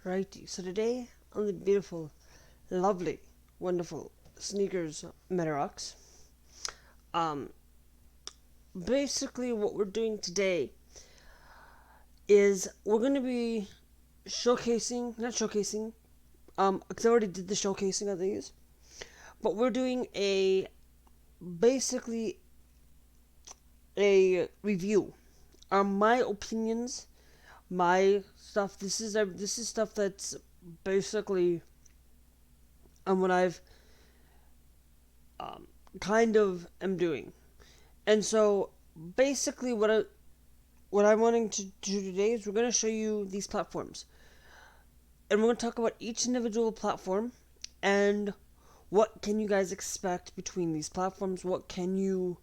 Righty, so today on the beautiful, lovely, wonderful sneakers Metarox, um, basically what we're doing today is we're going to be because I already did the showcasing of these, but we're doing basically a review on my opinions, my stuff. This is stuff that's basically on what I've kind of am doing. And so basically what I'm wanting to do today is we're going to show you these platforms. And we're going to talk about each individual platform and what can you guys expect between these platforms? What can you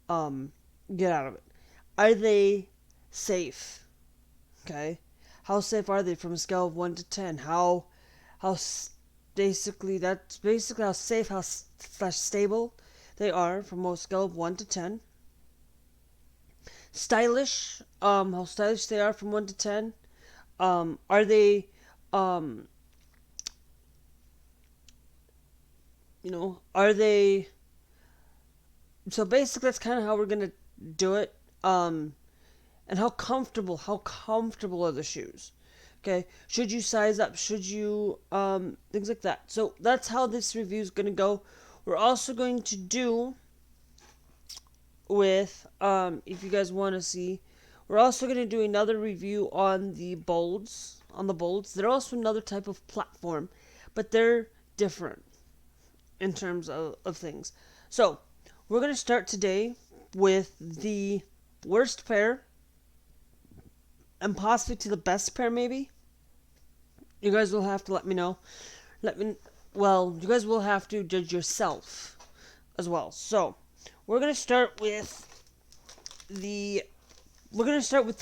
get out of it? Are they safe? Okay? How safe are they from a scale of 1 to 10? That's basically how safe, how slash stable they are from a scale of 1 to 10. Stylish, how stylish they are from 1 to 10. Are they, are they, so basically that's kind of how we're going to do it. And how comfortable are the shoes? Okay, should you size up? Should you, things like that. So that's how this review is going to go. We're also going to do with, if you guys want to see, we're also going to do another review on the bolds. They're also another type of platform, but they're different in terms of things. So we're going to start today with the worst pair and possibly to the best pair, maybe. You guys will have to let me know. You guys will have to judge yourself as well. So we're going to start with the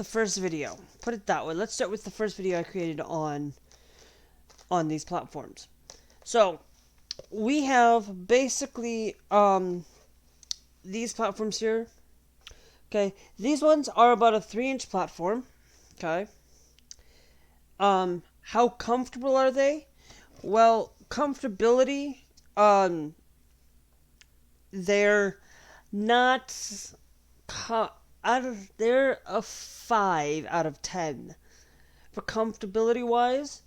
first video. Put it that way. Let's start with the first video I created on these platforms. So we have basically these platforms here. Okay, these ones are about a 3-inch platform. Okay. How comfortable are they? Well, comfortability, they're not they're a 5 out of 10. For comfortability wise,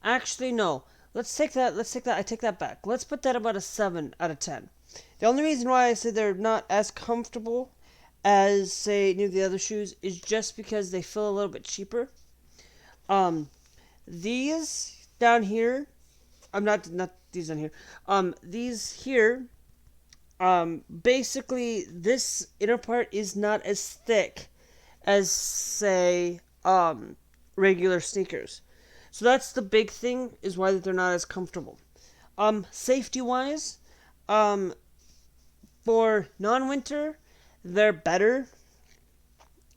actually no. Let's take that. I take that back. Let's put that about a 7 out of 10. The only reason why I say they're not as comfortable as, say, any of the other shoes is just because they feel a little bit cheaper. These down here, I'm not these down here. These here, basically this inner part is not as thick as, say, regular sneakers. So that's the big thing, is why they're not as comfortable. Safety wise, for non-winter, they're better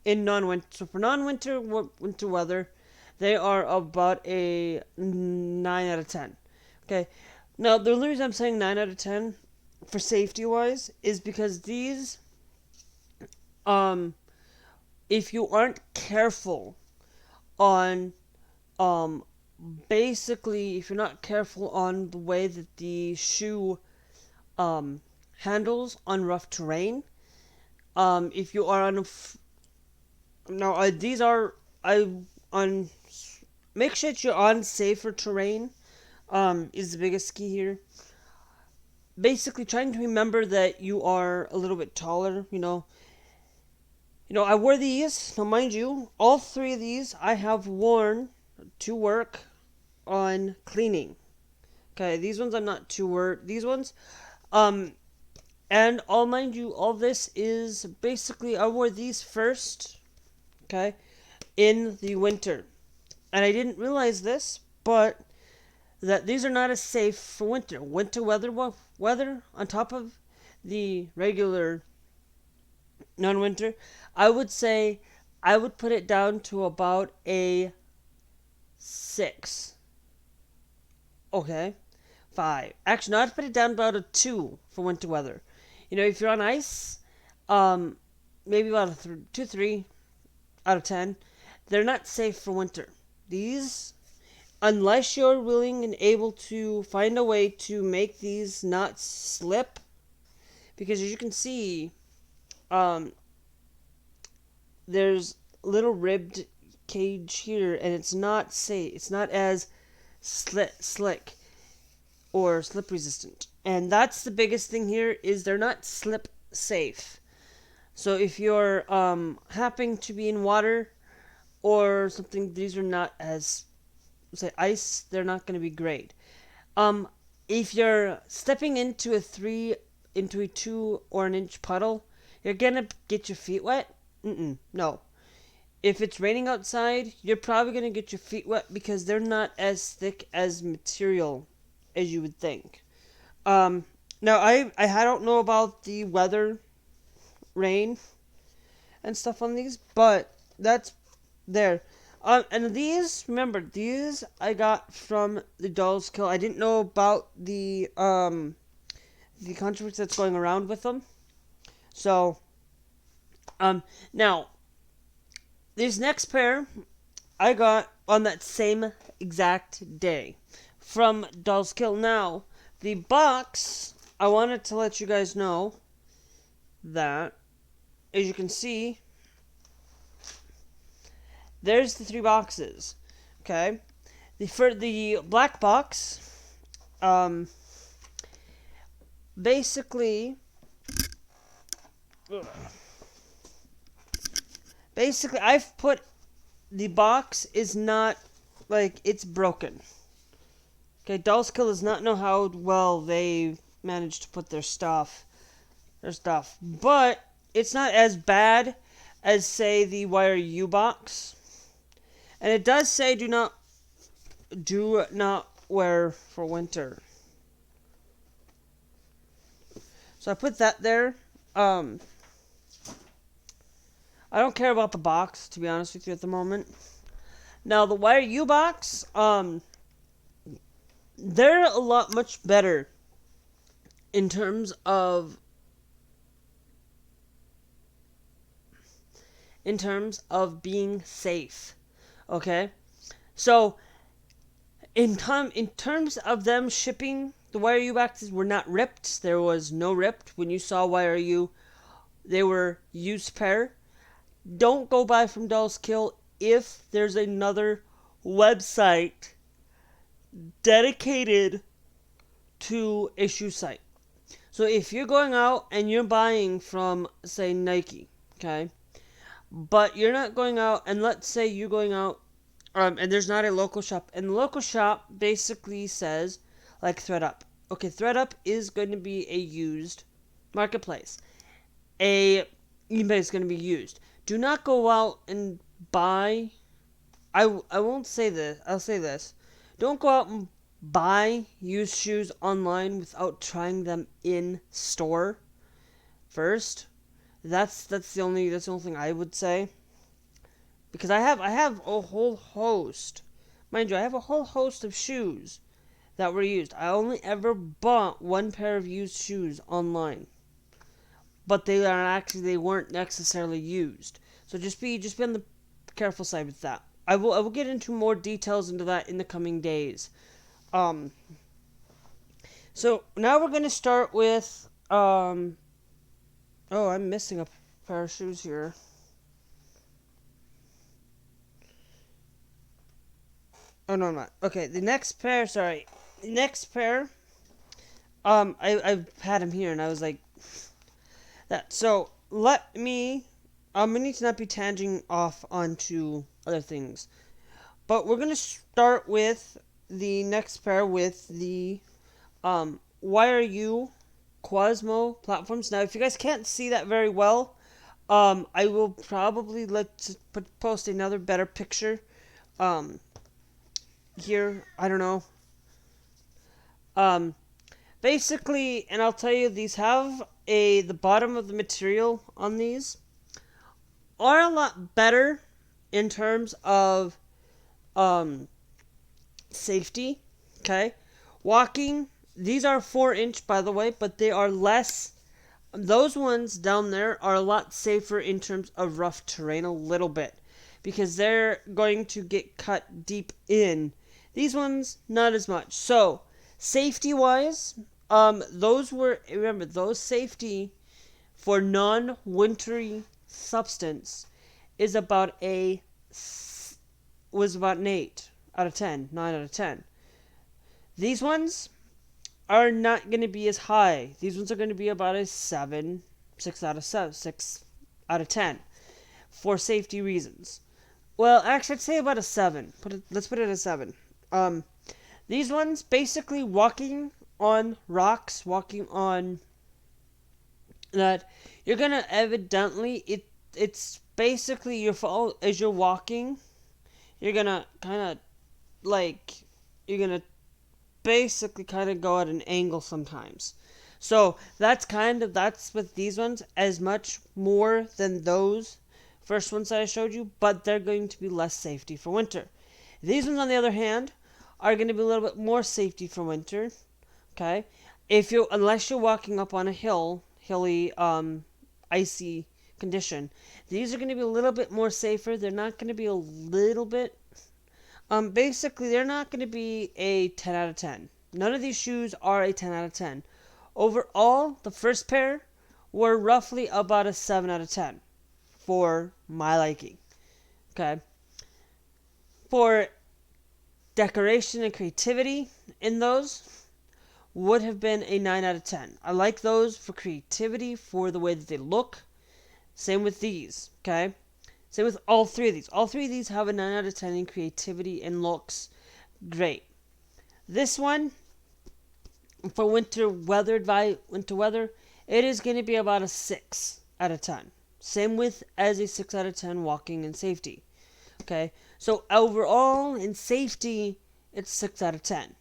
in non-winter. So for non-winter, winter weather, they are about a 9 out of 10. Okay. Now, the only reason I'm saying 9 out of 10 for safety-wise is because these, if you aren't careful on, basically, if you're not careful on the way that the shoe, handles on rough terrain, if you are on these are, on, make sure that you're on safer terrain, is the biggest key here. Basically, trying to remember that you are a little bit taller, I wore these. Now, mind you, all 3 of these I have worn to work on cleaning. Okay, these ones I'm not to work. These ones, and mind you, all this is basically, I wore these first, okay, in the winter. And I didn't realize this, but that these are not as safe for winter. Winter weather on top of the regular non-winter, I would say I would put it down to about a 6. Okay. 5. Actually, no, I'd put it down about a 2 for winter weather. If you're on ice, maybe about a 2, 3 out of 10. They're not safe for winter. These, unless you're willing and able to find a way to make these not slip, because as you can see, there's little ribbed cage here, and it's not safe. It's not as slick or slip resistant, and that's the biggest thing here, is they're not slip safe. So if you're happening to be in water or something, these are not as, say, ice, they're not going to be great. If you're stepping into a 2 or an inch puddle, you're going to get your feet wet. No. If it's raining outside, you're probably going to get your feet wet because they're not as thick as material as you would think. Now, I don't know about the weather, rain, and stuff on these, but that's there. And these, remember, these I got from the Dolls Kill. I didn't know about the controversy that's going around with them. So, now, this next pair I got on that same exact day from Dolls Kill. Now, the box, I wanted to let you guys know that, as you can see, there's the 3 boxes. Okay, for the black box, basically, I've put, the box is not, like, it's broken. Okay, Dolls Kill does not know how well they managed to put their stuff. But it's not as bad as, say, the YRU box. And it does say do not wear for winter. So I put that there. I don't care about the box, to be honest with you, at the moment. Now, the YRU box, they're a lot much better in terms of being safe. Okay? So, in terms of them shipping, the YRU boxes were not ripped. There was no ripped. When you saw YRU, they were used pair. Don't go buy from Dolls Kill if there's another website dedicated to a shoe site. So if you're going out and you're buying from, say, Nike, okay, but you're not going out, and let's say you're going out, and there's not a local shop, and the local shop basically says, like ThreadUp. Okay, ThreadUp is going to be a used marketplace. eBay is going to be used. Do not go out and buy. I won't say this. I'll say this. Don't go out and buy used shoes online without trying them in store first. That's the only thing I would say. Because I have a whole host. Mind you, I have a whole host of shoes that were used. I only ever bought 1 pair of used shoes online. But they weren't necessarily used. So just be on the careful side with that. I will get into more details into that in the coming days. So now we're gonna start with oh, I'm missing a pair of shoes here. Oh no, I'm not. Okay, the next pair. I've had them here, and I was like that. So we need to not be tanging off onto other things. But we're going to start with the next pair with the YRU Quasmo platforms. Now, if you guys can't see that very well, I will probably post another better picture here. I don't know. Basically, and I'll tell you, these have the bottom of the material on these are a lot better in terms of safety. Okay, walking. These are 4-inch, by the way, but they are less. Those ones down there are a lot safer in terms of rough terrain, a little bit, because they're going to get cut deep in. These ones, not as much. So, safety wise, those safety for non-wintry substance is about was about an 8 out of 10, 9 out of 10. These ones are not going to be as high. These ones are going to be about a 7, 6 out of 7, 6 out of 10 for safety reasons. Well, actually, I'd say about a 7. Let's put it at a 7. These ones, basically walking on rocks, walking on that, you're going to evidently, it's basically your fault as you're walking. You're going to kind of, you're going to basically kind of go at an angle sometimes. So that's with these ones, as much more than those first ones that I showed you, but they're going to be less safety for winter. These ones, on the other hand, are going to be a little bit more safety for winter. Okay, unless you're walking up on a hilly, icy condition, these are going to be a little bit more safer. They're not going to be a little bit. Basically, they're not going to be a 10 out of 10. None of these shoes are a 10 out of 10. Overall, the first pair were roughly about a 7 out of 10 for my liking. Okay. For decoration and creativity in those would have been a 9 out of 10. I like those for creativity, for the way that they look. Same with these, okay? Same with all three of these. All three of these have a 9 out of 10 in creativity and looks great. This one, for winter weather, it is going to be about a 6 out of 10. Same with as a 6 out of 10 walking in safety. Okay, so overall in safety, it's 6 out of 10.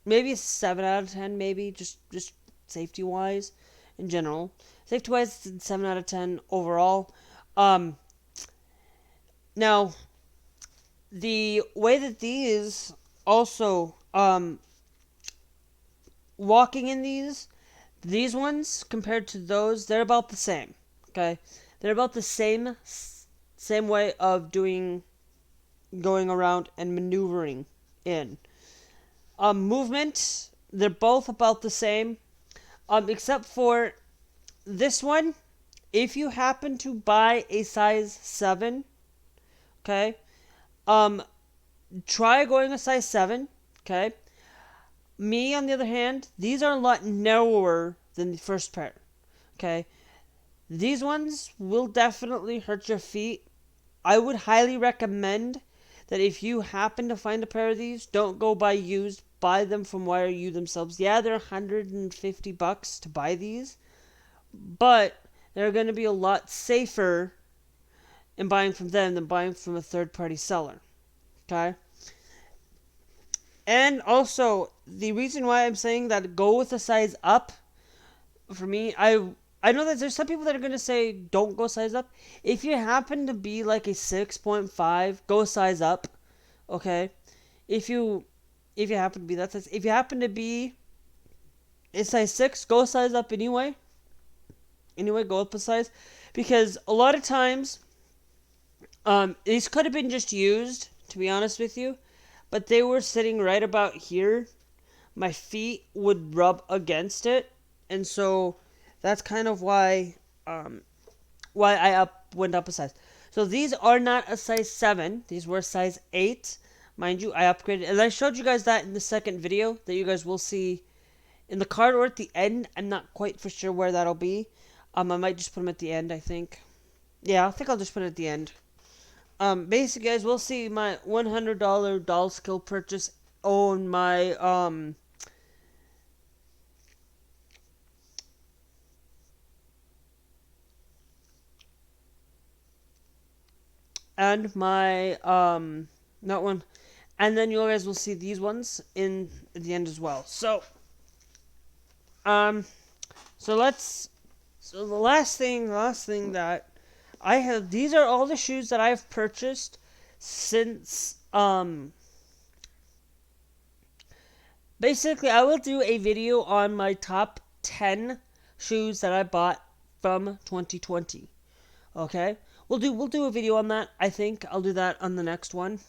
Maybe a 7 out of 10, maybe just safety wise in general. Safety wise, it's 7 out of 10 overall. Now, the way that these also, walking in these ones compared to those, they're about the same. Okay, they're about the same way of going around and maneuvering in. Movement, they're both about the same, except for this one. If you happen to buy a size 7, okay, try going a size 7, okay. Me, on the other hand, these are a lot narrower than the first pair, okay. These ones will definitely hurt your feet. I would highly recommend that if you happen to find a pair of these, don't go buy used. Buy them from YRU themselves. Yeah, they're $150 to buy these, but they're going to be a lot safer in buying from them than buying from a third-party seller. Okay? And also, the reason why I'm saying that go with a size up, for me, I know that there's some people that are going to say don't go size up. If you happen to be like a 6.5, go size up. Okay? If you happen to be that size, if you happen to be a size 6, go size up anyway. Anyway, go up a size, because a lot of times these could have been just used, to be honest with you, but they were sitting right about here. My feet would rub against it, and so that's kind of why I went up a size. So these are not a size 7. These were a size 8. Mind you, I upgraded. And I showed you guys that in the second video that you guys will see in the card or at the end. I'm not quite for sure where that'll be. I might just put them at the end, I think. Yeah, I think I'll just put it at the end. Basically, guys, we'll see my $100 doll skill purchase on my, and my, not one, and then you guys will see these ones at the end as well. So, so the last thing that I have, these are all the shoes that I've purchased since, basically, I will do a video on my top 10 shoes that I bought from 2020. Okay? we'll do a video on that. I think I'll do that on the next one.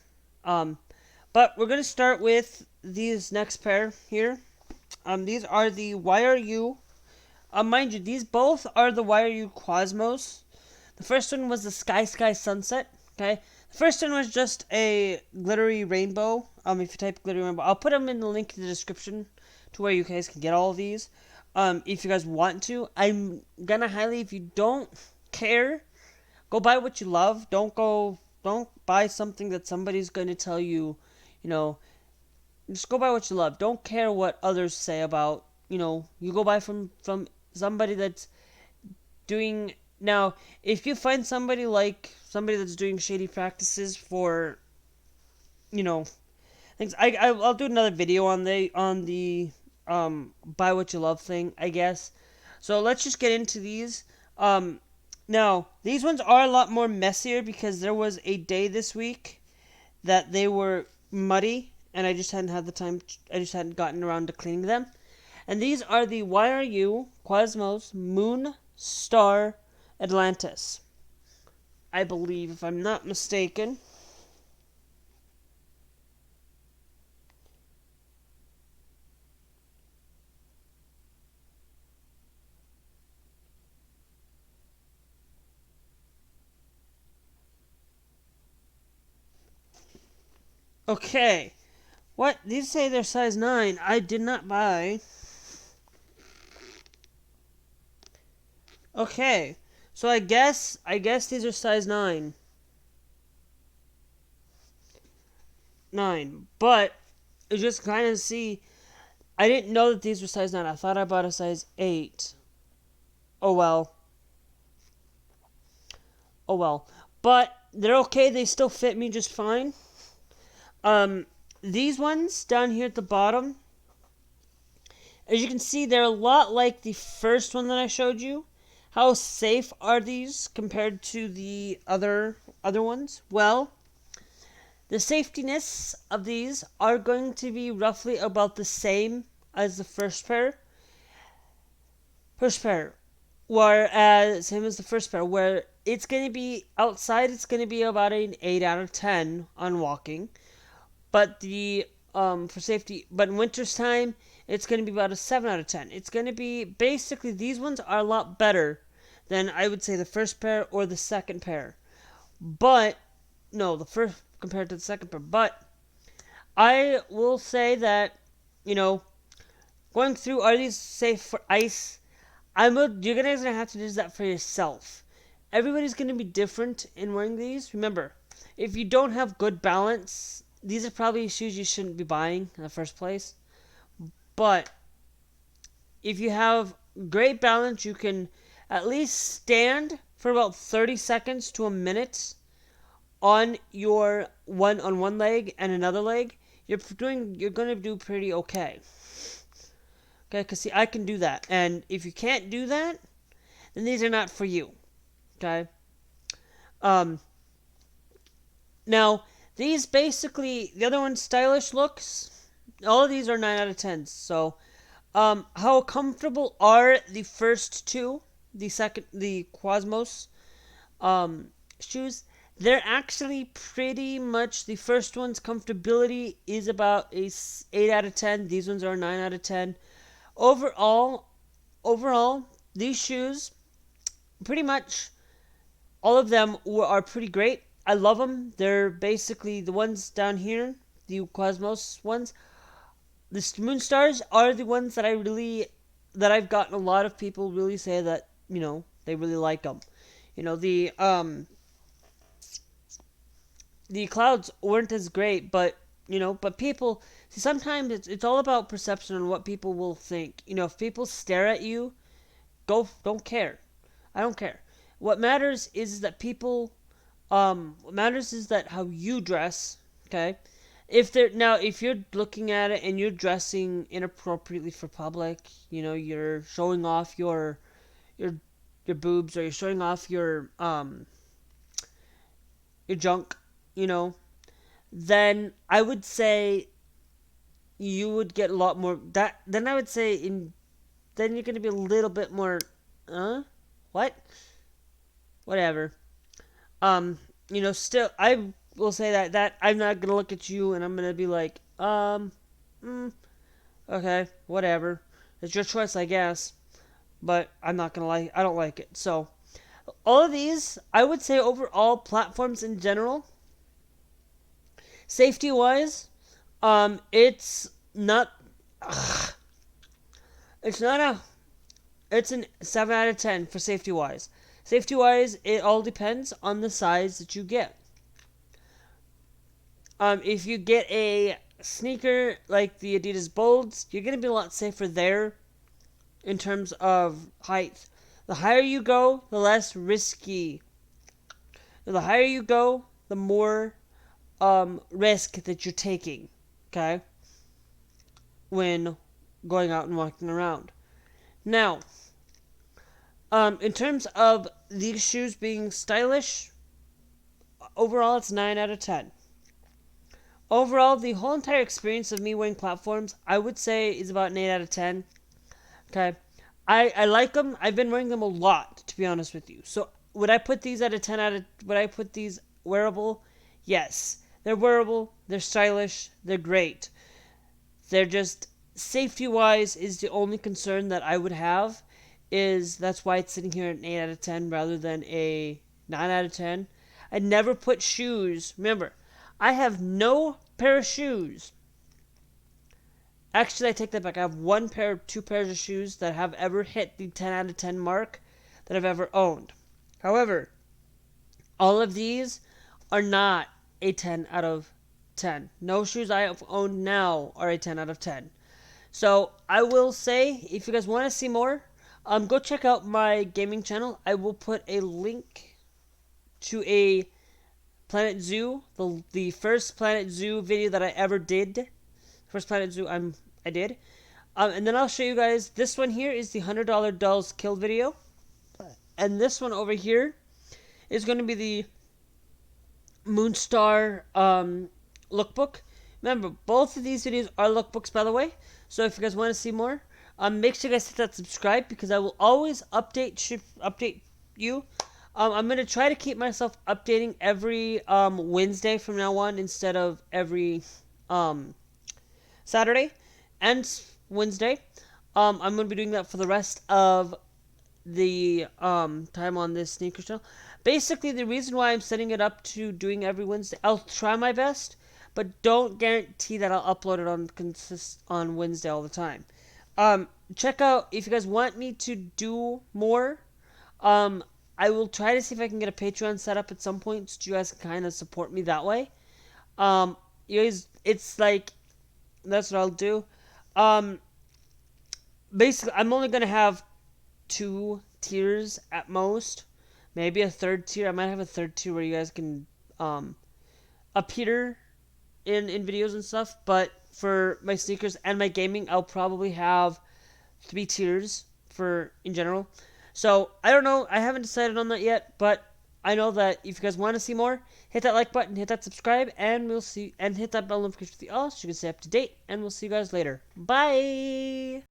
But we're gonna start with these next pair here. These are the YRU. Mind you, these both are the YRU Cosmos. The first one was the Sky Sunset. Okay, the first one was just a glittery rainbow. If you type glittery rainbow, I'll put them in the link in the description to where you guys can get all of these. If you guys want to, I'm gonna highly, if you don't care, go buy what you love. Don't buy something that somebody's gonna tell you, just go buy what you love. Don't care what others say about, you go buy from somebody that's doing. Now, if you find somebody that's doing shady practices for, things, I'll do another video on the buy what you love thing, I guess. So let's just get into these. Now, these ones are a lot more messier because there was a day this week that they were muddy, and I just hadn't had the time. I just hadn't gotten around to cleaning them. And these are the YRU Cosmos Moon Star Atlantis, I believe, if I'm not mistaken. Okay. What? These say they're size 9. I did not buy. Okay. So I guess these are size 9. 9. But you just kind of see, I didn't know that these were size 9. I thought I bought a size 8. Oh well. Oh well. But they're okay. They still fit me just fine. These ones down here at the bottom, as you can see, they're a lot like the first one that I showed you. How safe are these compared to the other ones? Well, the safetiness of these are going to be roughly about the same as the first pair. Whereas, same as the first pair, where it's going to be, outside it's going to be about an 8 out of 10 on walking. But for safety, but in winter's time, it's going to be about a 7 out of 10. It's going to be, basically, these ones are a lot better than, I would say, the first pair or the second pair. But, no, the first compared to the second pair. But, I will say that, going through, are these safe for ice? You're guys going to have to do that for yourself. Everybody's going to be different in wearing these. Remember, if you don't have good balance, these are probably shoes you shouldn't be buying in the first place. But if you have great balance, you can at least stand for about 30 seconds to a minute on one leg and another leg. You're going to do pretty okay. Okay, because see, I can do that. And if you can't do that, then these are not for you. Okay? Now, these basically, the other one's stylish looks. All of these are 9 out of 10. So, how comfortable are the first two? The Cosmos shoes? They're actually pretty much, the first one's comfortability is about a 8 out of 10. These ones are 9 out of 10. Overall, these shoes, pretty much, all of them are pretty great. I love them. They're basically the ones down here, the Cosmos ones. The Moonstars are the ones that I've gotten a lot of people really say that, they really like them. The clouds weren't as great, but people, see, sometimes it's all about perception and what people will think. If people stare at you, don't care. I don't care. What matters is that people, what matters is that how you dress, okay? If you're looking at it and you're dressing inappropriately for public, you're showing off your boobs, or you're showing off your junk, then I would say you would get a lot more then I would say then you're going to be a little bit more what? Whatever. Still, I will say that I'm not gonna look at you and I'm gonna be like, okay, whatever. It's your choice, I guess. But I'm not gonna like. I don't like it. So all of these, I would say overall platforms in general, safety wise, it's not. It's not a. It's an 7 out of 10 for safety wise. Safety wise, it all depends on the size that you get. If you get a sneaker like the Adidas Bolds, you're gonna be a lot safer there in terms of height. The higher you go, the less risky. The higher you go, the more risk that you're taking. Okay, when going out and walking around. Now, in terms of these shoes being stylish, overall it's 9 out of 10. Overall, the whole entire experience of me wearing platforms, I would say, is about an 8 out of 10. Okay, I like them. I've been wearing them a lot, to be honest with you. So would I put these at a 10 out of? Would I put these wearable? Yes, they're wearable. They're stylish. They're great. They're just safety wise is the only concern that I would have. Is that's why it's sitting here at an 8 out of 10 rather than a 9 out of 10. I never put shoes. Remember, I have no pair of shoes. Actually, I take that back. I have two pairs of shoes that have ever hit the 10 out of 10 mark that I've ever owned. However, all of these are not a 10 out of 10. No shoes I have owned now are a 10 out of 10. So I will say, if you guys want to see more, go check out my gaming channel. I will put a link to a Planet Zoo, the first Planet Zoo video that I ever did. First Planet Zoo I did. And then I'll show you guys, this one here is the $100 dolls kill video. And this one over here is going to be the Moonstar lookbook. Remember, both of these videos are lookbooks, by the way. So if you guys want to see more, make sure you guys hit that subscribe because I will always update you. I'm going to try to keep myself updating every Wednesday from now on instead of every Saturday and Wednesday. I'm going to be doing that for the rest of the time on this sneaker channel. Basically, the reason why I'm setting it up to doing every Wednesday, I'll try my best, but don't guarantee that I'll upload it on Wednesday all the time. Check out if you guys want me to do more. I will try to see if I can get a Patreon set up at some point so you guys can kind of support me that way. You guys, it's like that's what I'll do. Basically, I'm only gonna have 2 tiers at most, maybe a third tier. I might have a third tier where you guys can appear in videos and stuff. But for my sneakers and my gaming, I'll probably have 3 tiers for in general. So I don't know. I haven't decided on that yet, but I know that if you guys want to see more, hit that like button, hit that subscribe, and hit that bell notification for the all so you can stay up to date. And we'll see you guys later. Bye.